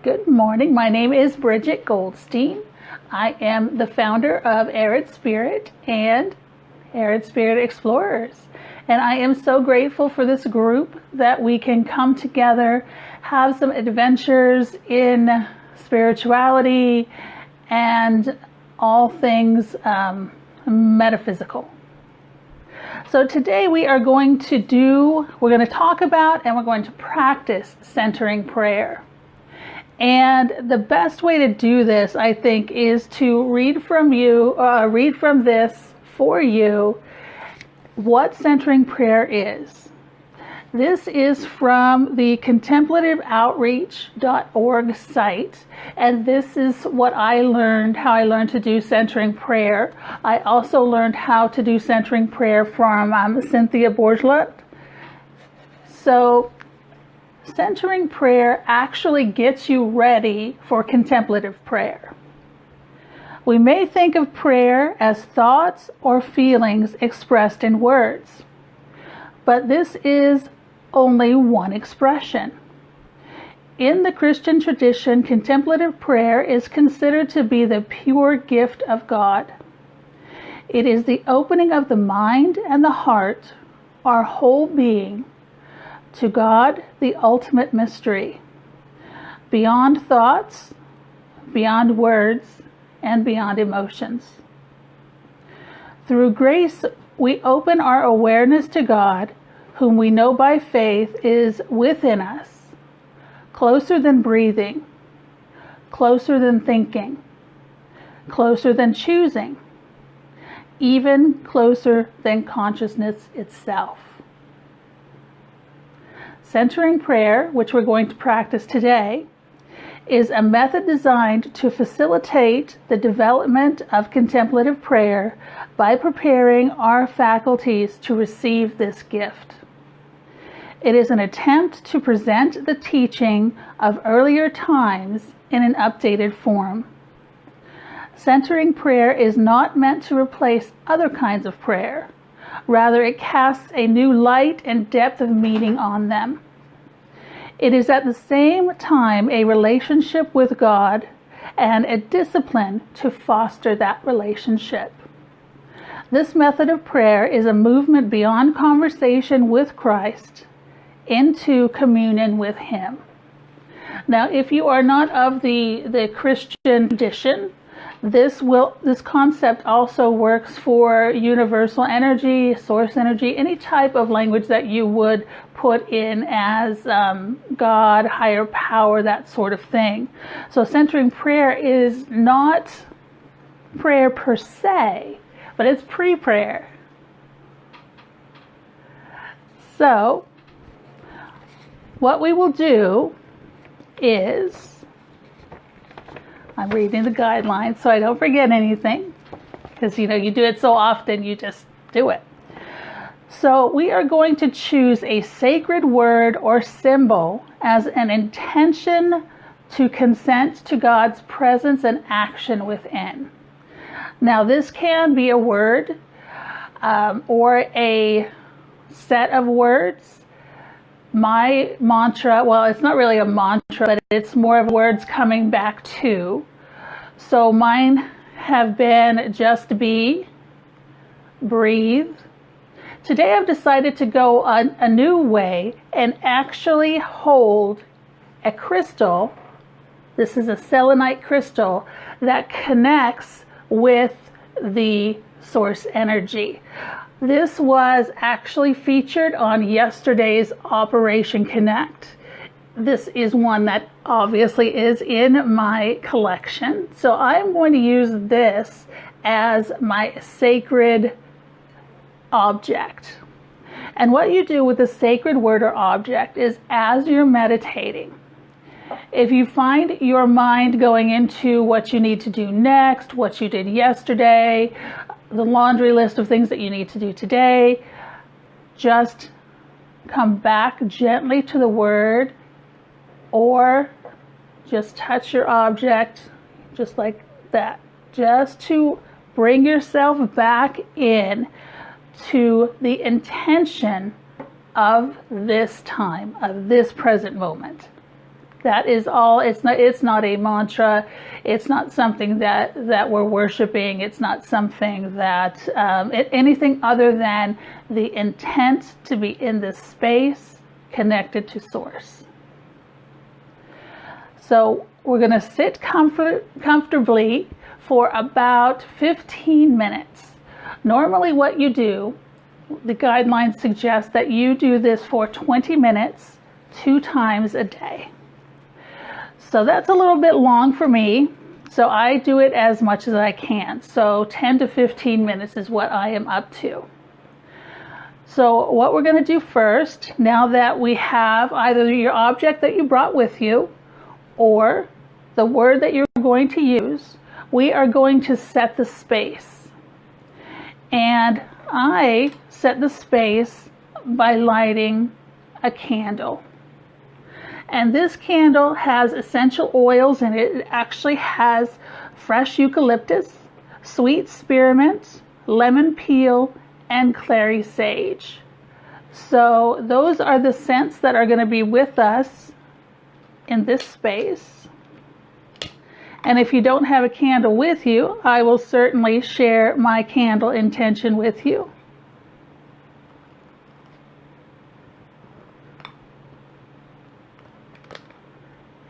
Good morning. My name is Bridget Goldstein. I am the founder of Arid Spirit and Arid Spirit Explorers. And I am so grateful for this group that we can come together, have some adventures in spirituality and all things metaphysical. So today we're going to talk about and we're going to practice centering prayer. And the best way to do this, I think, is to read from this for you what centering prayer is. This is from the contemplative-outreach.org site, and this is what I learned, how I learned to do centering prayer. I also learned how to do centering prayer from Cynthia Borgelut. So centering prayer actually gets you ready for contemplative prayer. We may think of prayer as thoughts or feelings expressed in words, but this is only one expression. In the Christian tradition, contemplative prayer is considered to be the pure gift of God. It is the opening of the mind and the heart, our whole being, to God, the ultimate mystery, beyond thoughts, beyond words, and beyond emotions. Through grace, we open our awareness to God, whom we know by faith is within us, closer than breathing, closer than thinking, closer than choosing, even closer than consciousness itself. Centering prayer, which we're going to practice today, is a method designed to facilitate the development of contemplative prayer by preparing our faculties to receive this gift. It is an attempt to present the teaching of earlier times in an updated form. Centering prayer is not meant to replace other kinds of prayer. Rather, it casts a new light and depth of meaning on them. It is at the same time a relationship with God and a discipline to foster that relationship. This method of prayer is a movement beyond conversation with Christ into communion with Him. Now, if you are not of the Christian tradition, this concept also works for universal energy, source energy, any type of language that you would put in as God, higher power, that sort of thing. So centering prayer is not prayer per se, but it's pre-prayer. So what we will do is, I'm reading the guidelines so I don't forget anything, because you do it so often, you just do it. So we are going to choose a sacred word or symbol as an intention to consent to God's presence and action within. Now this can be a word or a set of words. My mantra, well, it's not really a mantra, but it's more of words coming back to. So mine have been just be, breathe. Today I've decided to go a new way and actually hold a crystal. This is a selenite crystal that connects with the source energy. This was actually featured on yesterday's Operation Connect. This is one that obviously is in my collection. So I'm going to use this as my sacred object. And what you do with a sacred word or object is, as you're meditating, if you find your mind going into what you need to do next, what you did yesterday, the laundry list of things that you need to do today, just come back gently to the word, or just touch your object just like that, just to bring yourself back in to the intention of this time, of this present moment. That is all. It's not a mantra. It's not something that we're worshiping. It's not something that anything other than the intent to be in this space connected to source. So we're going to sit comfortably for about 15 minutes. Normally what you do, the guidelines suggest that you do this for 20 minutes, 2 times a day. So that's a little bit long for me, so I do it as much as I can. So 10 to 15 minutes is what I am up to. So what we're going to do first, now that we have either your object that you brought with you or the word that you're going to use, we are going to set the space. And I set the space by lighting a candle. And this candle has essential oils in it. It actually has fresh eucalyptus, sweet spearmint, lemon peel, and clary sage. So those are the scents that are going to be with us in this space. And if you don't have a candle with you, I will certainly share my candle intention with you.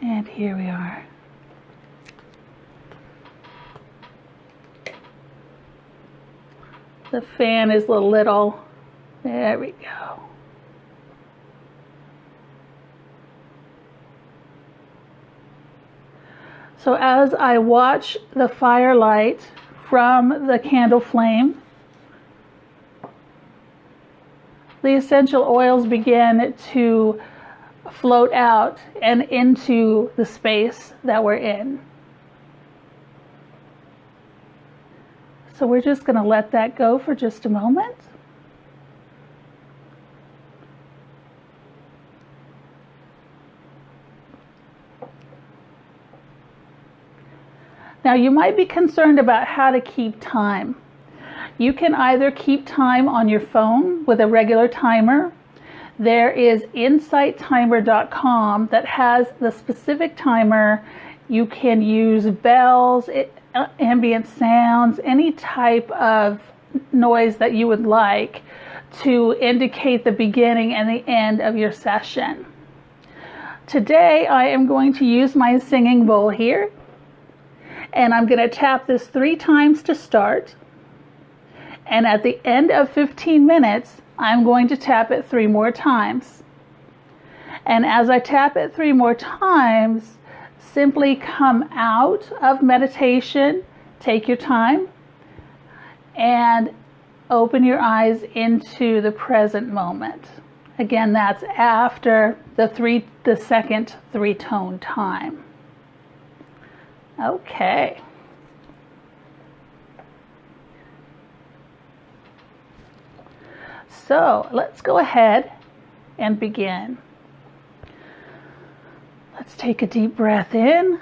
And here we are. The fan is a little. There we go. So as I watch the firelight from the candle flame, the essential oils begin to float out and into the space that we're in. So we're just going to let that go for just a moment. Now you might be concerned about how to keep time. You can either keep time on your phone with a regular timer. There is insighttimer.com that has the specific timer. You can use bells, ambient sounds, any type of noise that you would like to indicate the beginning and the end of your session. Today I am going to use my singing bowl here, and I'm going to tap this 3 times to start. And at the end of 15 minutes, I'm going to tap it 3 more times. And as I tap it 3 more times, simply come out of meditation, take your time, and open your eyes into the present moment. Again, that's after the second 3-tone time. Okay. So let's go ahead and begin. Let's take a deep breath in.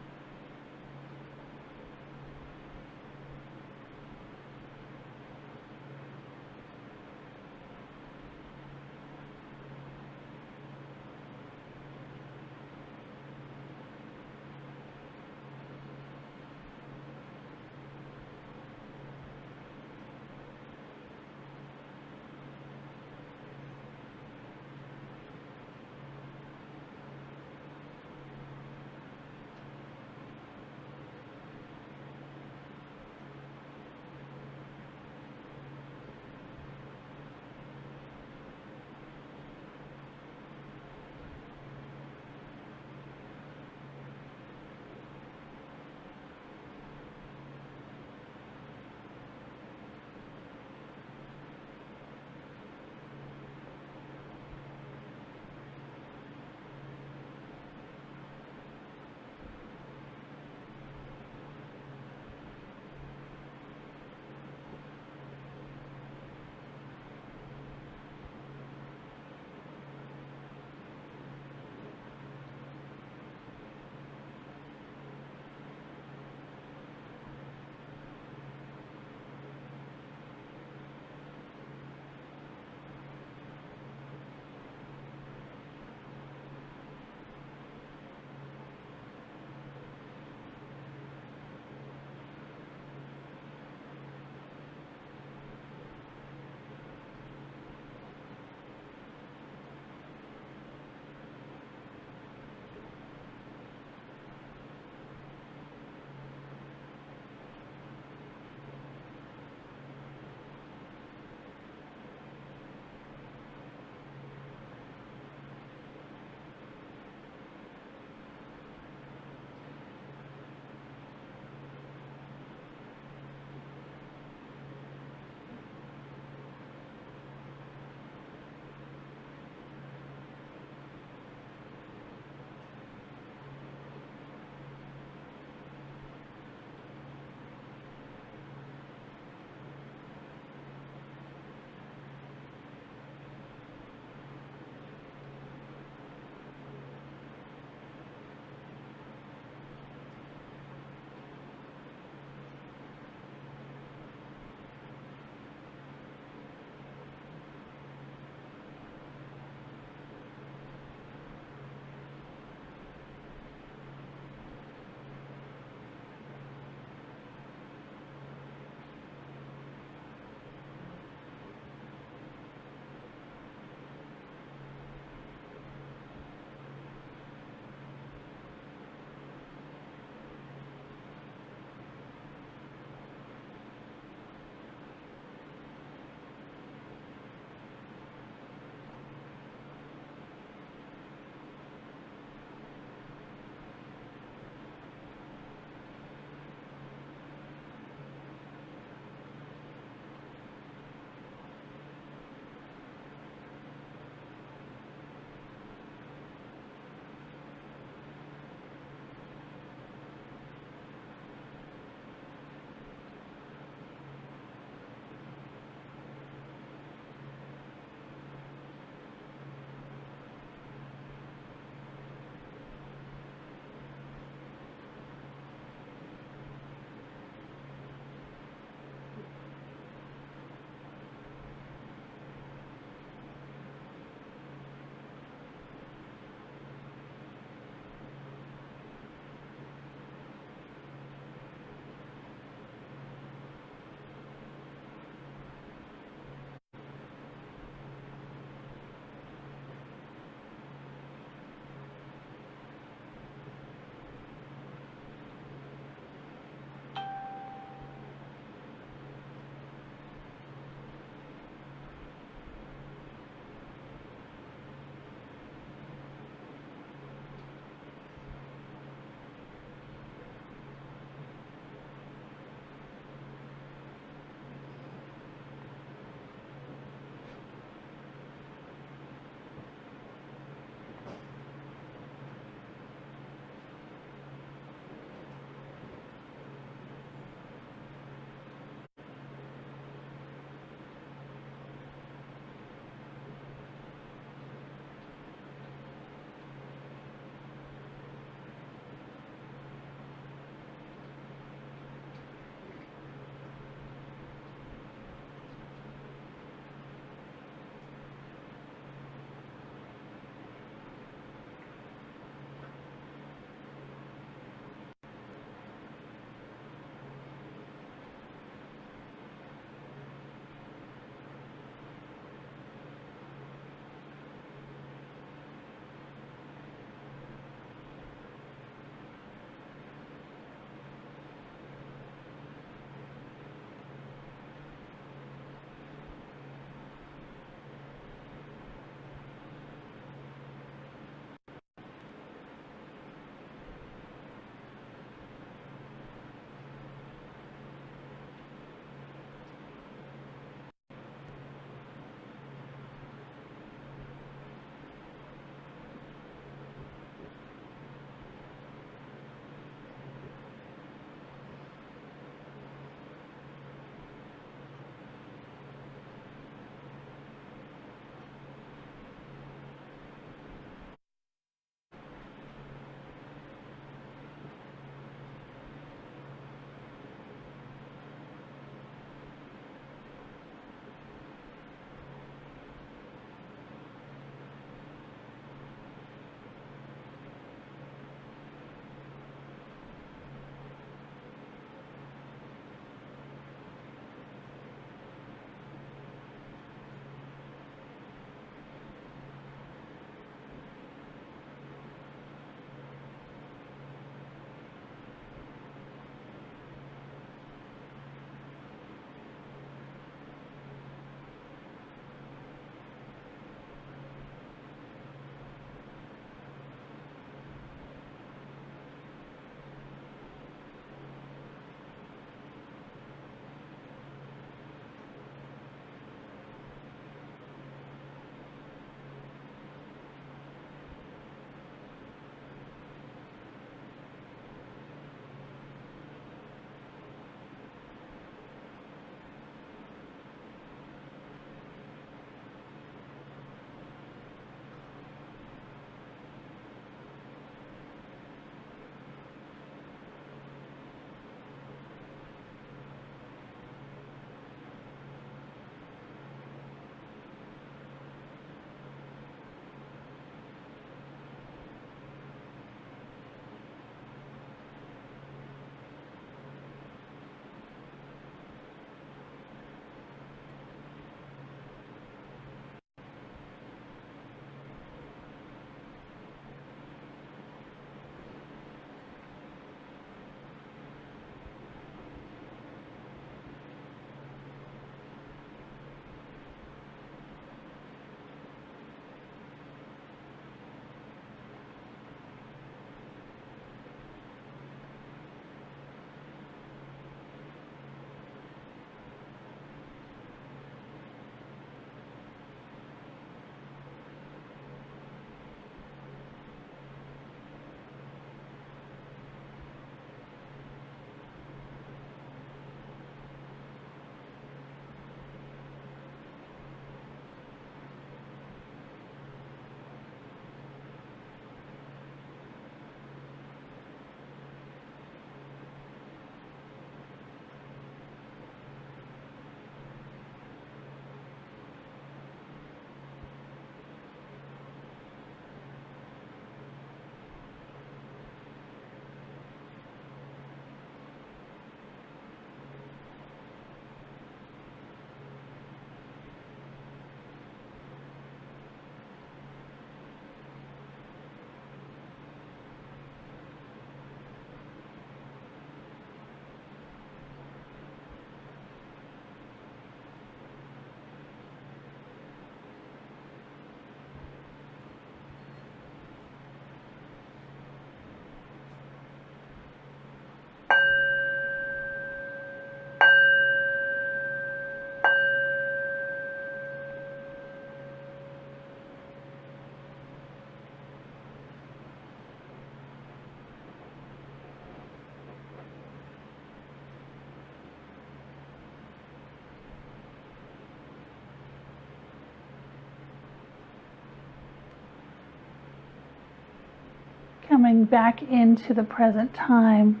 coming back into the present time.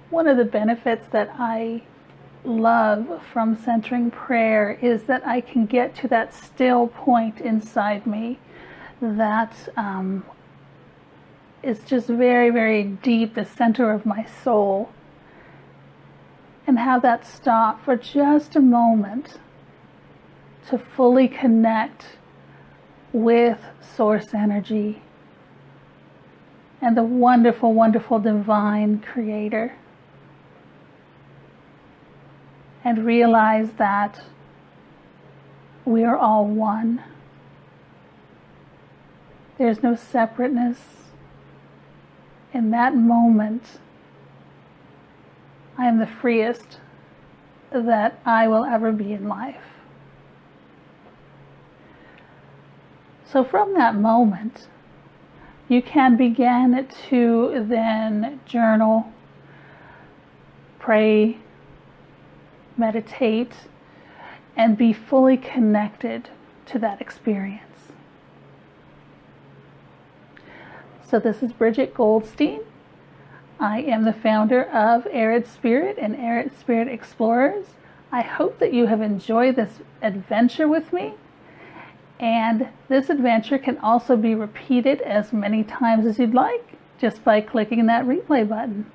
One of the benefits that I love from centering prayer is that I can get to that still point inside me that is just very, very deep, the center of my soul, and have that stop for just a moment to fully connect with source energy and the wonderful, wonderful divine creator, and realize that we are all one. There's no separateness. In that moment, I am the freest that I will ever be in life. So from that moment, you can begin to then journal, pray, meditate, and be fully connected to that experience. So this is Bridget Goldstein. I am the founder of Arid Spirit and Arid Spirit Explorers. I hope that you have enjoyed this adventure with me. And this adventure can also be repeated as many times as you'd like just by clicking that replay button.